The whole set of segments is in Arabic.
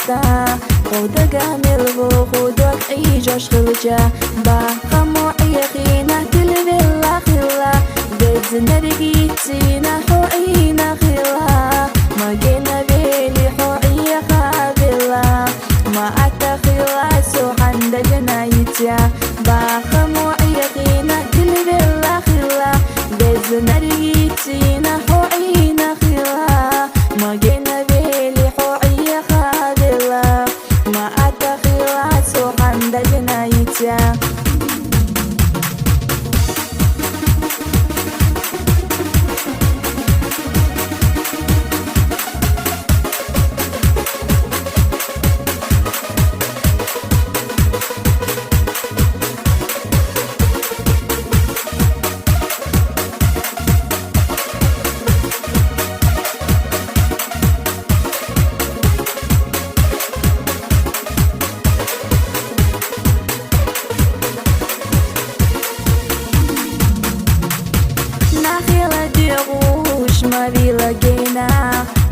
خلتا خودك ملغو خودك عيجوش خلجا باخمو عيقينا تلبلا خلا بزنا رقيتينا حوعينا خلا ما جينا بيلي حوعي خابلا ما أتخلا سوحان دجنايتيا باخمو عيقينا تلبلا خلا بزنا رقيتينا حوعينا خلا ما جينا بيلي حوعي خابلا ما أتخلا سوحان دجنايتيا ما بيلاقينا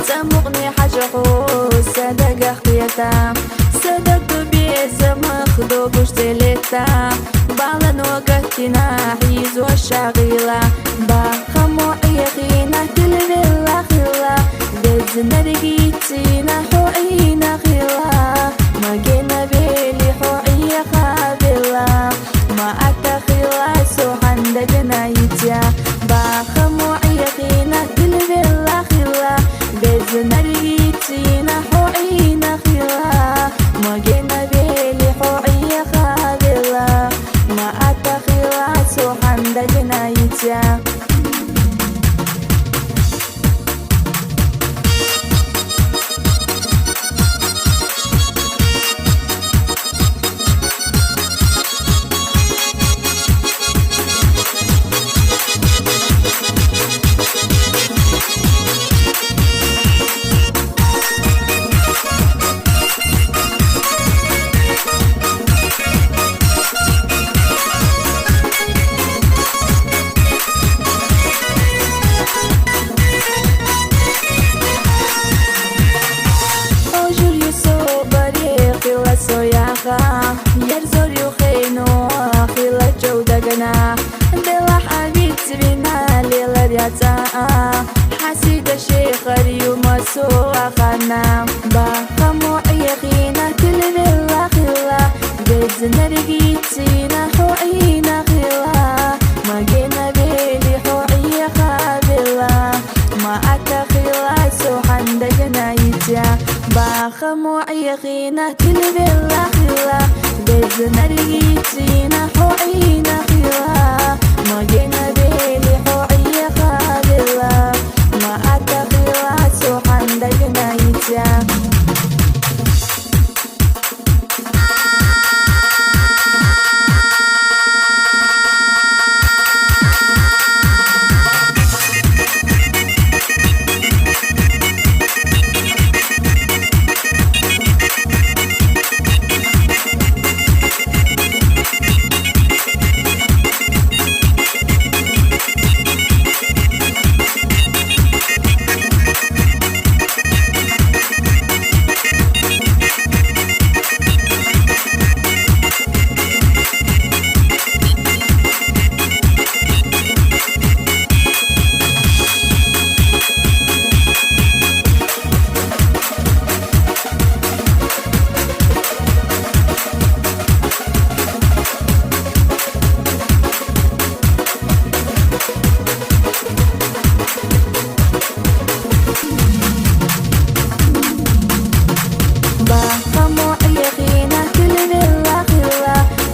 سمقني حاجة خوص صدق اختيتا صدق بيز مخدوب وشتلتا بعلن وقتنا حيز والشغيلة باخمو عيقينا تلبلا خلا بزنا رقيتينا حوعينا خلا ما جينا بيلي حوعي خابلا ما أتخلا سوحان دجنايتيا باخمو عيقينا تلبلا خلا بزنا رقيتينا حوعينا خلا ما جينا بيلي حوعي خابلا ما أتخلا سوحان دجنايتيا يرزور يخينو خيلة جودقنا دلا حبيبتي بنا ليلة رياتا حسيد الشيخ اليوم سوى خانا باخمو عيقينا تلبلا خلا بزنا رقيتينا حوعينا خلا ما جينا بيلي حوعي خابلا ما أتخلا سوحان دجنايتيا باخمو عيقينا تلبلا خلا بزنا رقيتينا حوعينا خلا ما جينا بيلي حوعي خابلا ما أتخلا سوحان دجنايتيا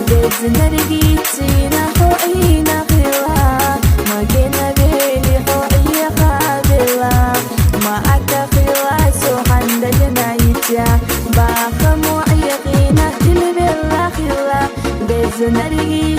بزنا رقيتينا حوعينا خلا ما جينا بيلي حوعي خابلا ما أتخلا سوحان دجنايتيا باخمو عيقينا تلبلا خلا بزنا رقيتينا